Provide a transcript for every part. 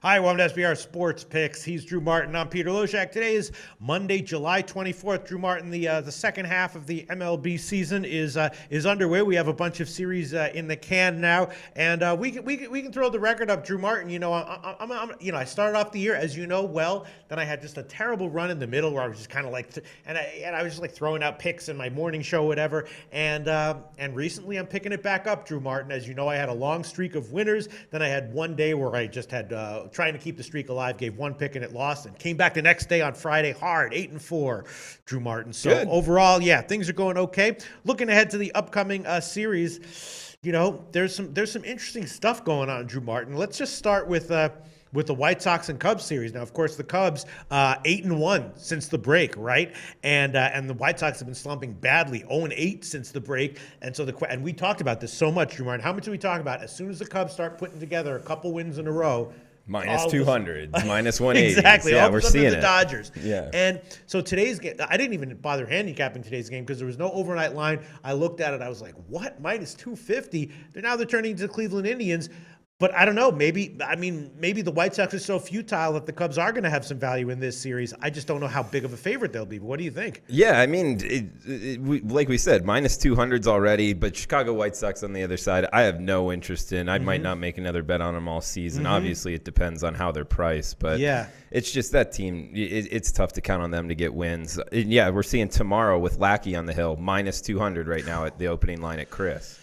Hi, welcome to SBR Sports Picks. He's Drew Martin. I'm Peter Loshak. Today is Monday, July 24th. Drew Martin, the second half of the MLB season is underway. We have a bunch of series in the can now, and we can throw the record up. Drew Martin, I started off the year, as you know well. Then I had just a terrible run in the middle where I was just kind of like, I was just like throwing out picks in my morning show, whatever. And recently I'm picking it back up, Drew Martin. As you know, I had a long streak of winners. Then I had one day where I just had trying to keep the streak alive, gave one pick and it lost, and came back the next day on Friday hard, 8-4, Drew Martin. So Good. Overall, yeah, things are going okay. Looking ahead to the upcoming series, there's some interesting stuff going on, Drew Martin. Let's just start with the White Sox and Cubs series. Now, of course, the Cubs 8-1 since the break, right? And the White Sox have been slumping badly, 0-8 since the break. And so and we talked about this so much, Drew Martin. How much did we talk about? As soon as the Cubs start putting together a couple wins in a row, minus 200, minus 180. Exactly. Yeah, we're seeing the it. Dodgers. Yeah. And so today's game, I didn't even bother handicapping today's game because there was no overnight line. I looked at it. I was like, what? Minus 250? They're turning to the Cleveland Indians. But I don't know. Maybe the White Sox are so futile that the Cubs are going to have some value in this series. I just don't know how big of a favorite they'll be. But what do you think? Yeah, I mean, like we said, minus 200s already. But Chicago White Sox on the other side, I have no interest in. I might not make another bet on them all season. Obviously, it depends on how they're priced. But yeah, it's just that team. It's tough to count on them to get wins. And yeah, we're seeing tomorrow with Lackey on the hill, minus 200 right now at the opening line at Chris.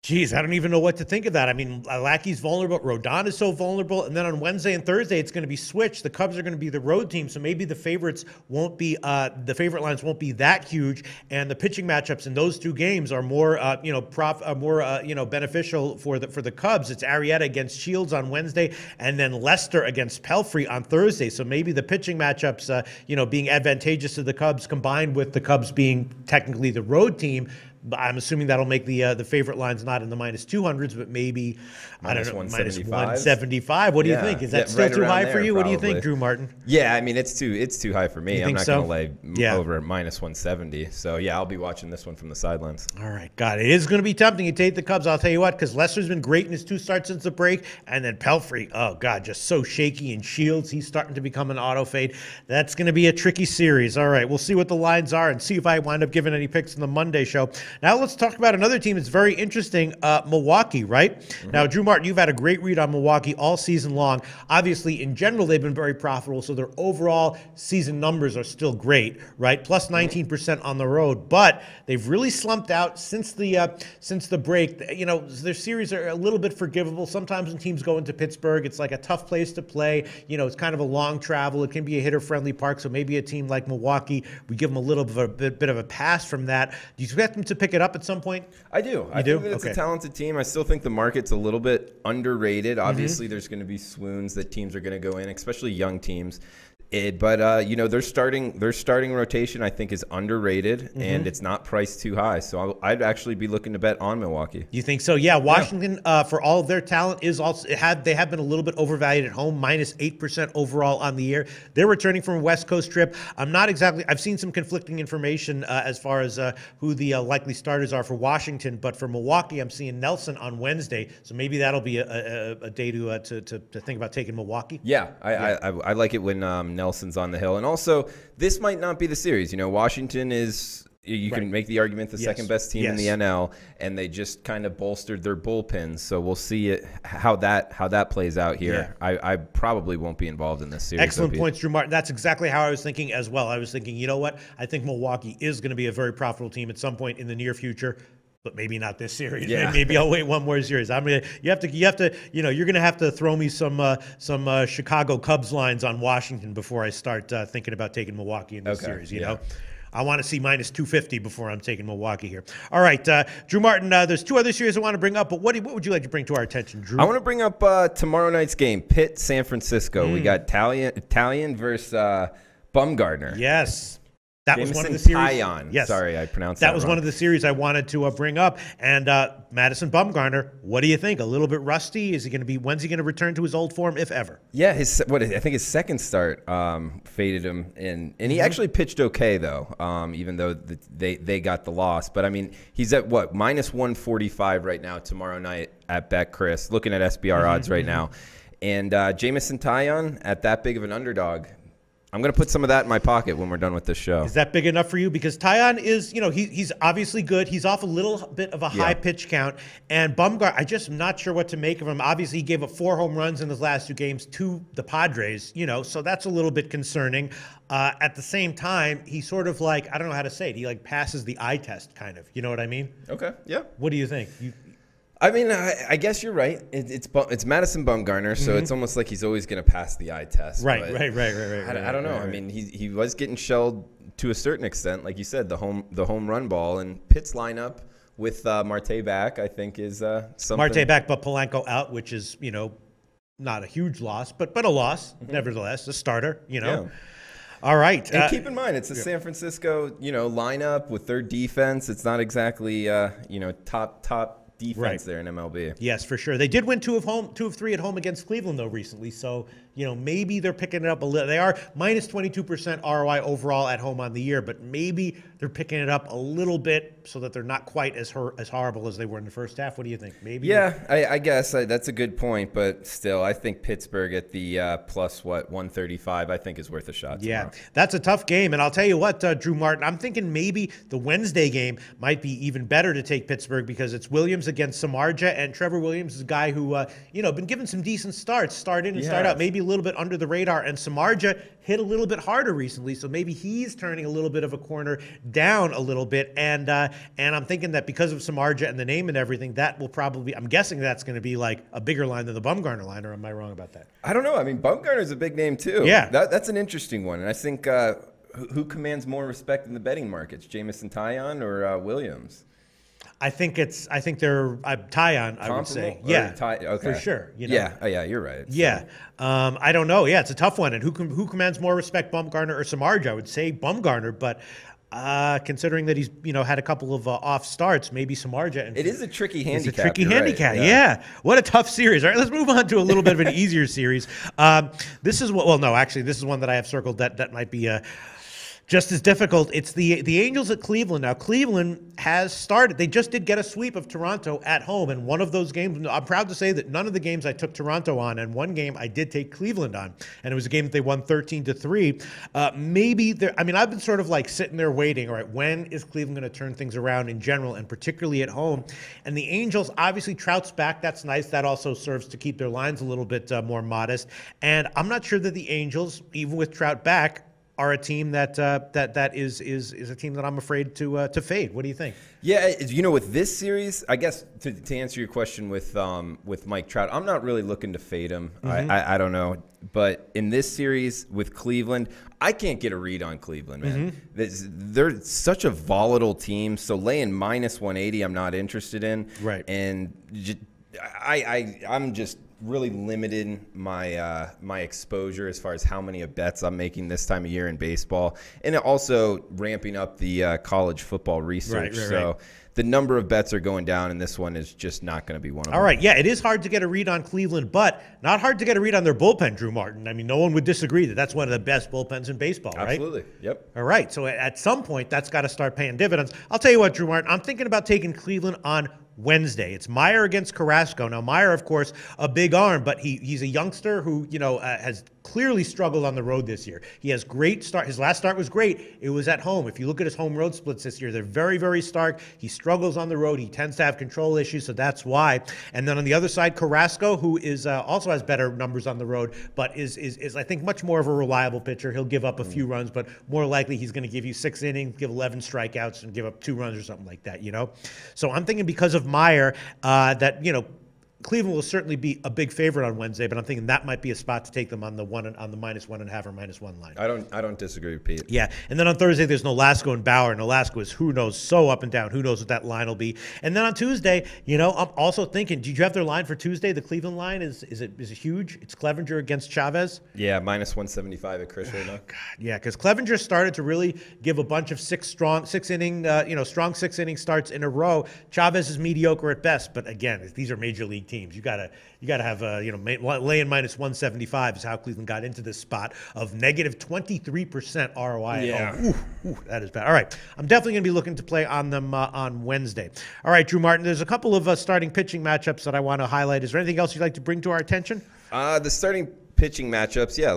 Geez, I don't even know what to think of that. I mean, Lackey's vulnerable. Rodon is so vulnerable. And then on Wednesday and Thursday, it's going to be switched. The Cubs are going to be the road team, so maybe the favorites won't be the favorite lines won't be that huge. And the pitching matchups in those two games are more beneficial for the Cubs. It's Arrieta against Shields on Wednesday, and then Lester against Pelfrey on Thursday. So maybe the pitching matchups, being advantageous to the Cubs, combined with the Cubs being technically the road team. I'm assuming that'll make the favorite lines not in the minus 200s, but maybe minus 175. What do you think? Is that still too high for you? Probably. What do you think, Drew Martin? Yeah, I mean it's too high for me. I'm not going to lay over at minus 170. So yeah, I'll be watching this one from the sidelines. All right, got it. It is going to be tempting to take the Cubs. I'll tell you what, because Lester's been great in his 2 starts since the break, and then Pelfrey, oh God, just so shaky. And Shields, he's starting to become an auto fade. That's going to be a tricky series. All right, we'll see what the lines are and see if I wind up giving any picks in the Monday show. Now let's talk about another team that's very interesting, Milwaukee, right? Now, Drew Martin, you've had a great read on Milwaukee all season long. Obviously, in general, they've been very profitable, so their overall season numbers are still great, right? Plus 19% on the road, but they've really slumped out since the break. Their series are a little bit forgivable. Sometimes when teams go into Pittsburgh, it's like a tough place to play. It's kind of a long travel. It can be a hitter-friendly park, so maybe a team like Milwaukee, we give them a little bit of a pass from that. Do you expect them to pick it up at some point? I do. I think that it's a talented team. I still think the market's a little bit underrated. Obviously, there's going to be swoons that teams are going to go in, especially young teams. But their starting rotation, I think, is underrated, and it's not priced too high. So I'd actually be looking to bet on Milwaukee. You think so? Yeah, Washington, for all of their talent, they have been a little bit overvalued at home, minus 8% overall on the year. They're returning from a West Coast trip. I've seen some conflicting information as far as who the likely starters are for Washington, but for Milwaukee, I'm seeing Nelson on Wednesday, so maybe that'll be a day to think about taking Milwaukee. Yeah, I like it when Nelson's on the hill. And also, this might not be the series. Washington is, you can make the argument, the second best team in the NL, and they just kind of bolstered their bullpens. So we'll see how that plays out here. Yeah. I probably won't be involved in this series. Excellent points, Drew Martin. That's exactly how I was thinking as well. I was thinking, you know what? I think Milwaukee is going to be a very profitable team at some point in the near future. But maybe not this series. Yeah. Maybe I'll wait one more series. You're gonna have to throw me some Chicago Cubs lines on Washington before I start thinking about taking Milwaukee in this series. You know, I want to see minus 250 before I'm taking Milwaukee here. All right, Drew Martin. There's 2 other series I want to bring up, but what would you like to bring to our attention, Drew? I want to bring up tomorrow night's game, Pitt, San Francisco. We got Italian versus Bumgarner. Yes. That Jameson was one of the series. Taillon. Yes. Sorry, I pronounced that wrong. That was one of the series I wanted to bring up. And Madison Bumgarner, what do you think? A little bit rusty? Is he going to be? When's he going to return to his old form, if ever? Yeah, I think his second start faded him, and he actually pitched okay though, even though they got the loss. But I mean, he's at what, minus 145 right now tomorrow night at Bet Chris. Looking at SBR odds right now. And Jameson Taillon at that big of an underdog. I'm going to put some of that in my pocket when we're done with this show. Is that big enough for you? Because Taillon is, he's obviously good. He's off a little bit of a high pitch count. And Bumgarner, I just am not sure what to make of him. Obviously, he gave up 4 home runs in his last 2 games to the Padres, so that's a little bit concerning. At the same time, he's sort of like, I don't know how to say it. He like passes the eye test, kind of. You know what I mean? Okay, yeah. What do you think? I mean, I guess you're right. It's Madison Bumgarner, so it's almost like he's always going to pass the eye test. Right. I don't know. I mean, he was getting shelled to a certain extent, like you said, the home run ball, and Pitt's lineup with Marte back, I think, is something. Marte back, but Polanco out, which is not a huge loss, but a loss nevertheless, a starter. Yeah. All right. And keep in mind, it's a San Francisco lineup with their defense. It's not exactly top defense there in MLB. Yes, for sure. They did win 2 of 3 at home against Cleveland though recently. So maybe they're picking it up a little. They are minus 22% ROI overall at home on the year, but maybe they're picking it up a little bit so that they're not quite as horrible as they were in the first half. What do you think? Maybe. Yeah, I guess that's a good point, but still, I think Pittsburgh at the plus 135, I think is worth a shot. Yeah, that's a tough game, and I'll tell you what, Drew Martin, I'm thinking maybe the Wednesday game might be even better to take Pittsburgh because it's Williams against Samardzija, and Trevor Williams is a guy who been given some decent starts, start in and start out, maybe a little bit under the radar, and Samardzija hit a little bit harder recently, so maybe he's turning a little bit of a corner down a little bit, and I'm thinking that because of Samardzija and the name and everything, that will probably, I'm guessing that's going to be like a bigger line than the Bumgarner line, or am I wrong about that? I don't know. I mean, Bumgarner's a big name too. Yeah. That's an interesting one, and I think who commands more respect in the betting markets, Jameson Taillon or Williams? I think they're Taillon, I would say. Yeah, okay. For sure. Yeah, you're right. Yeah. I don't know. Yeah, it's a tough one. And who commands more respect, Bumgarner or Samardzija? I would say Bumgarner, but considering that he's had a couple of off starts, maybe Samardzija. It is a tricky handicap. It's a tricky handicap. Right. Yeah. What a tough series. All right, let's move on to a little bit of an easier series. This is this is one that I have circled that might be just as difficult. It's the Angels at Cleveland. Now, Cleveland has started. They just did get a sweep of Toronto at home, and one of those games, I'm proud to say that none of the games I took Toronto on, and one game I did take Cleveland on, and it was a game that they won 13-3. I've been sort of like sitting there waiting, all right, when is Cleveland going to turn things around in general, and particularly at home? And the Angels, obviously, Trout's back. That's nice. That also serves to keep their lines a little bit more modest. And I'm not sure that the Angels, even with Trout back, are a team that is a team that I'm afraid to fade. What do you think? Yeah, with this series, I guess to answer your question with Mike Trout, I'm not really looking to fade him. I don't know, but in this series with Cleveland, I can't get a read on Cleveland, man. They're such a volatile team, so laying minus 180, I'm not interested in. Right, and I'm just really limited my exposure as far as how many bets I'm making this time of year in baseball, and also ramping up the college football research. So the number of bets are going down, and this one is just not going to be one of them. All right, yeah, it is hard to get a read on Cleveland, but not hard to get a read on their bullpen, Drew Martin. I mean, no one would disagree that that's one of the best bullpens in baseball, right? Absolutely, yep. All right, so at some point, that's got to start paying dividends. I'll tell you what, Drew Martin, I'm thinking about taking Cleveland on Wednesday. It's Meyer against Carrasco. Now, Meyer, of course, a big arm, but he's a youngster who, has clearly struggled on the road this year. He has great start. His last start was great. It was at home. If you look at his home road splits this year, they're very, very stark. He struggles on the road. He tends to have control issues, so that's why. And then on the other side, Carrasco, who is also has better numbers on the road, but is I think much more of a reliable pitcher. He'll give up a few runs, but more likely he's going to give you 6 innings, give 11 strikeouts, and give up 2 runs or something like that. So I'm thinking because of Meyer that Cleveland will certainly be a big favorite on Wednesday, but I'm thinking that might be a spot to take them on the minus 1.5 or minus 1 line. I don't disagree with Pete. Yeah, and then on Thursday there's Nolasco and Bauer. Nolasco is who knows, so up and down. Who knows what that line will be? And then on Tuesday, I'm also thinking, did you have their line for Tuesday? The Cleveland line is it huge? It's Clevenger against Chavez. Yeah, minus 175 at Chris right now. God, yeah, because Clevenger started to really give a bunch of strong 6 inning starts in a row. Chavez is mediocre at best, but again, these are major league teams. You gotta have laying minus 175 is how Cleveland got into this spot of negative 23% ROI. Yeah, that is bad. All right, I'm definitely gonna be looking to play on them on Wednesday. All right, Drew Martin, there's a couple of starting pitching matchups that I want to highlight. Is there anything else you'd like to bring to our attention? The starting pitching matchups, yeah.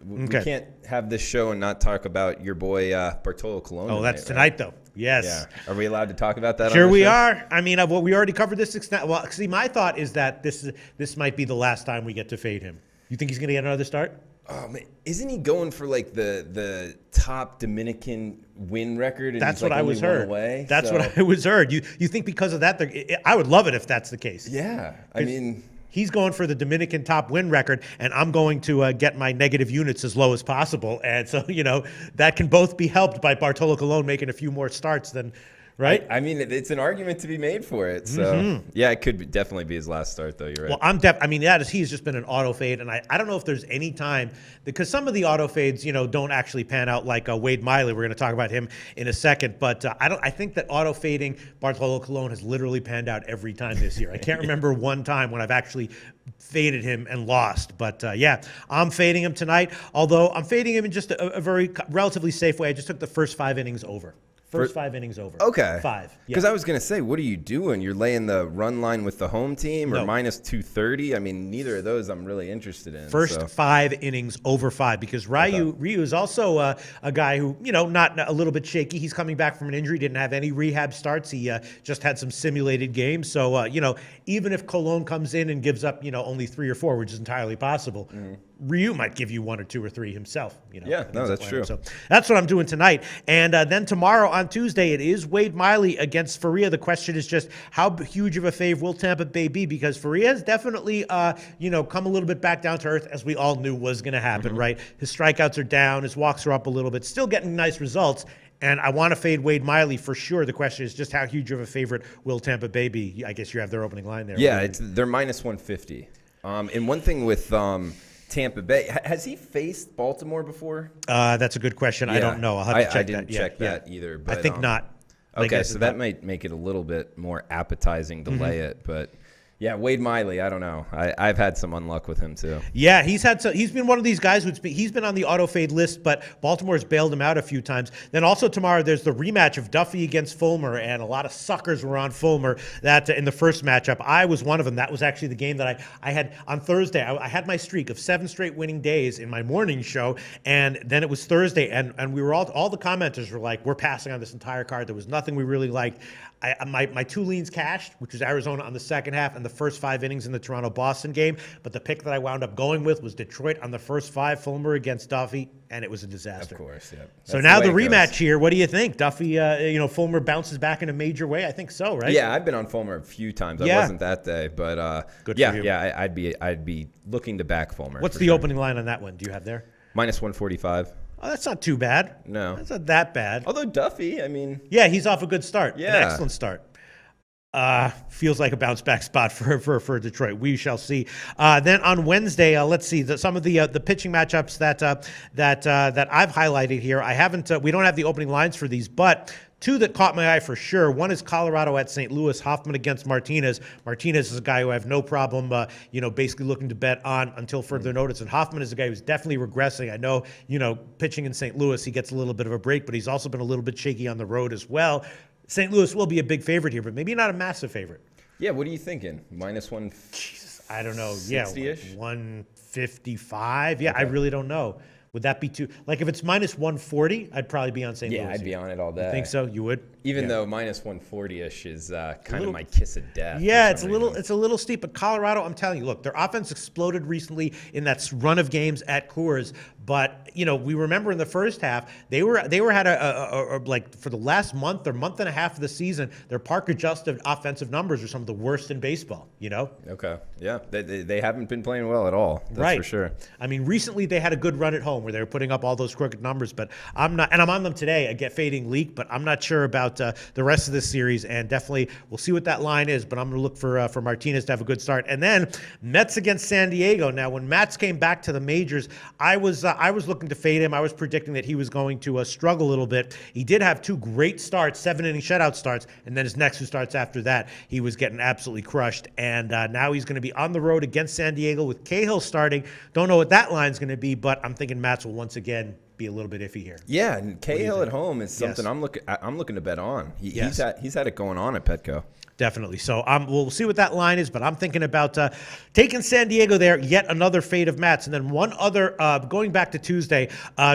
We can't have this show and not talk about your boy Bartolo Colon. Oh, that's tonight, though. Yes. Yeah. Are we allowed to talk about that? Sure, on we show? are. I mean, we already covered this extent. Well, see, my thought is that this might be the last time we get to fade him. You think he's going to get another start? Oh man, isn't he going for like the top Dominican win record? And That's what I was heard. Away? That's what I was heard. You think because of that? I would love it if that's the case. Yeah, I mean. He's going for the Dominican top win record, and I'm going to get my negative units as low as possible. And so, that can both be helped by Bartolo Colon making a few more starts than, right? I mean, it's an argument to be made for it. So, yeah, it could definitely be his last start, though. You're right. Well, he's just been an auto fade, and I don't know if there's any time, because some of the auto fades, don't actually pan out like Wade Miley. We're going to talk about him in a second, but I think that auto fading Bartolo Colon has literally panned out every time this year. I can't remember one time when I've actually faded him and lost, but yeah, I'm fading him tonight. Although I'm fading him in just a very relatively safe way. I just took the first 5 innings over. First 5 innings over. Okay. 5. Because I was going to say, what are you doing? You're laying the run line with the home team or minus 230? I mean, neither of those I'm really interested in. First 5 innings over 5, because Ryu is also a guy who, not a little bit shaky. He's coming back from an injury, didn't have any rehab starts. He just had some simulated games. So, even if Colon comes in and gives up, only 3 or 4, which is entirely possible, Ryu might give you 1 or 2 or 3 himself. Yeah, no, that's true. So that's what I'm doing tonight. And then tomorrow on Tuesday, it is Wade Miley against Faria. The question is just how huge of a fave will Tampa Bay be? Because Faria has definitely, come a little bit back down to earth, as we all knew was going to happen, right? His strikeouts are down. His walks are up a little bit. Still getting nice results. And I want to fade Wade Miley for sure. The question is just how huge of a favorite will Tampa Bay be? I guess you have their opening line there. Yeah, they're minus 150. And one thing with Tampa Bay, has he faced Baltimore before? That's a good question. Yeah. I don't know. I'll have to check that. I didn't check that either. But, I think not. Okay, so that might make it a little bit more appetizing to lay it, but. Yeah, Wade Miley, I don't know. I've had some unluck with him too. Yeah, he's been one of these guys he's been on the auto fade list, but Baltimore's bailed him out a few times. Then also tomorrow there's the rematch of Duffy against Fulmer, and a lot of suckers were on Fulmer that in the first matchup. I was one of them. That was actually the game that I had on Thursday. I had my streak of 7 straight winning days in my morning show, and then it was Thursday, and we were all the commenters were like, we're passing on this entire card. There was nothing we really liked. My 2 leans cashed, which was Arizona on the second half and the first 5 innings in the Toronto-Boston game. But the pick that I wound up going with was Detroit on the first 5, Fulmer against Duffy, and it was a disaster. Of course, yeah. So now the rematch here. What do you think? Duffy, Fulmer bounces back in a major way? I think so, right? Yeah, I've been on Fulmer a few times. I wasn't that day, but good for you. Yeah, I'd be looking to back Fulmer. What's the opening line on that one? Do you have there? Minus 145. Oh, that's not too bad. No. That's not that bad. Although Duffy, I mean. Yeah, he's off a good start. Yeah. An excellent start. Feels like a bounce back spot for Detroit. We shall see. Then on Wednesday, let's see some of the pitching matchups that I've highlighted here. I haven't. We don't have the opening lines for these, but 2 that caught my eye for sure. One is Colorado at St. Louis. Hoffman against Martinez. Martinez is a guy who I have no problem, basically looking to bet on until further notice. And Hoffman is a guy who's definitely regressing. I know, pitching in St. Louis, he gets a little bit of a break, but he's also been a little bit shaky on the road as well. St. Louis will be a big favorite here, but maybe not a massive favorite. Yeah, what are you thinking? Minus 1? Jesus, I don't know. Yeah, 60-ish? 155. Yeah, okay. I really don't know. Would that be too? Like if it's minus 140, I'd probably be on St. Louis. Yeah, I'd be on it all day. You think so? You would? Even though minus 140-ish is kind of my kiss of death. Yeah, it's a little steep. But Colorado, I'm telling you, look, their offense exploded recently in that run of games at Coors. But we remember in the first half they were had a like for the last month or month and a half of the season, their park adjusted offensive numbers are some of the worst in baseball. Okay. Yeah, they haven't been playing well at all. That's for sure. I mean, recently they had a good run at home where they were putting up all those crooked numbers. But I'm not, and I'm on them today. I get fading Leak, but I'm not sure about the rest of this series. And definitely we'll see what that line is. But I'm going to look for Martinez to have a good start. And then Mets against San Diego. Now, when Mets came back to the majors, I was looking to fade him. I was predicting that he was going to struggle a little bit. He did have 2 great starts, 7-inning shutout starts, and then his next 2 starts after that, he was getting absolutely crushed. And now he's going to be on the road against San Diego with Cahill starting. Don't know what that line's going to be, but I'm thinking Mets will once again be a little bit iffy here. Yeah, and Cahill at home is something I'm looking to bet on. He's had it going on at Petco. definitely. So we'll see what that line is, but I'm thinking about taking San Diego there, yet another fade of Mats. And then one other, going back to Tuesday,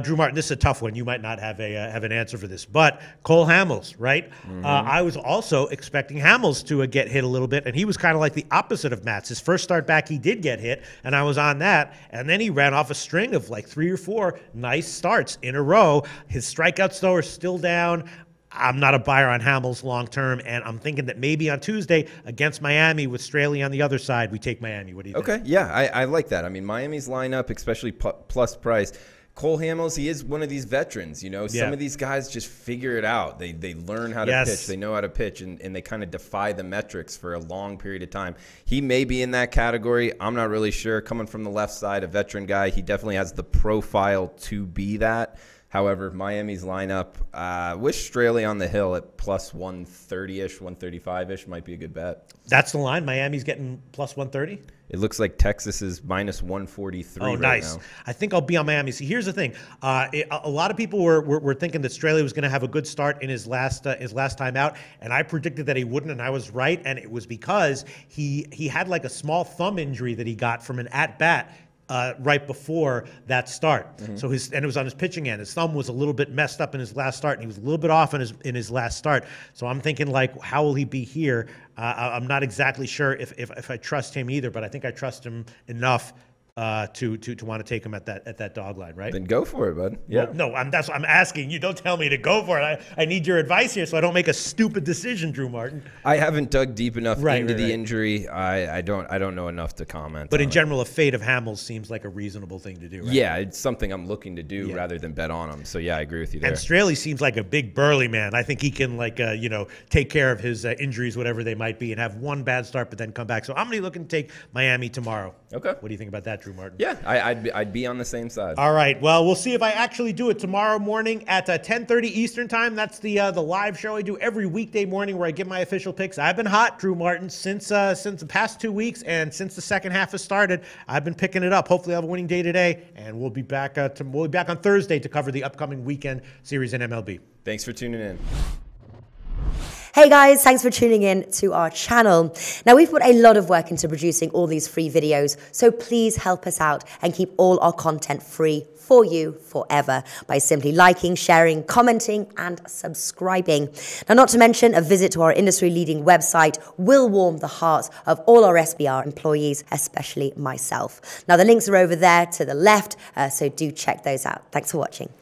Drew Martin, this is a tough one. You might not have an answer for this, but Cole Hamels, right? I was also expecting Hamels to get hit a little bit, and he was kind of like the opposite of Mats. His first start back, he did get hit, and I was on that, and then he ran off a string of like 3 or 4 nice starts in a row. His strikeouts, though, are still down. I'm not a buyer on Hamels long term, and I'm thinking that maybe on Tuesday against Miami with Straley on the other side, we take Miami. What do you think? Okay, yeah, I like that. I mean, Miami's lineup, especially plus price. Cole Hamels, he is one of these veterans. You know, some of these guys just figure it out. They learn how to pitch. They know how to pitch, and they kind of defy the metrics for a long period of time. He may be in that category. I'm not really sure. Coming from the left side, a veteran guy, he definitely has the profile to be that. However, Miami's lineup with Straley on the hill at plus 130-ish, 135-ish might be a good bet. That's the line? Miami's getting plus 130? It looks like Texas is minus 143 right nice. now. I think I'll be on Miami. See, here's the thing. A lot of people were thinking that Straley was going to have a good start in his last time out, and I predicted that he wouldn't, and I was right, and it was because he had like a small thumb injury that he got from an at-bat right before that start. So and it was on his pitching end. His thumb was a little bit messed up in his last start, and he was a little bit off in his last start. So I'm thinking, like, how will he be here? I'm not exactly sure if I trust him either, but I think I trust him enough to want to take him at that dog line, right? Then go for it, bud. Yeah. Well, no, that's what I'm asking you. Don't tell me to go for it. I need your advice here so I don't make a stupid decision, Drew Martin. I haven't dug deep enough into the injury. I don't know enough to comment. But in general, a fade of Hamels seems like a reasonable thing to do, right? Yeah, it's something I'm looking to do rather than bet on him. So yeah, I agree with you there. And Straley seems like a big burly man. I think he can take care of his injuries, whatever they might be, and have one bad start but then come back. So I'm going to be looking to take Miami tomorrow. Okay. What do you think about that, Drew Martin? Yeah, I'd be on the same side. All right. Well, we'll see if I actually do it tomorrow morning at 10:30 Eastern time. That's the live show I do every weekday morning where I give my official picks. I've been hot, Drew Martin, since the past 2 weeks, and since the second half has started, I've been picking it up. Hopefully, I'll have a winning day today, and we'll be back on Thursday to cover the upcoming weekend series in MLB. Thanks for tuning in. Hey guys, thanks for tuning in to our channel. Now, we've put a lot of work into producing all these free videos, so please help us out and keep all our content free for you forever by simply liking, sharing, commenting, and subscribing. Now, not to mention, a visit to our industry-leading website will warm the hearts of all our SBR employees, especially myself. Now, the links are over there to the left, so do check those out. Thanks for watching.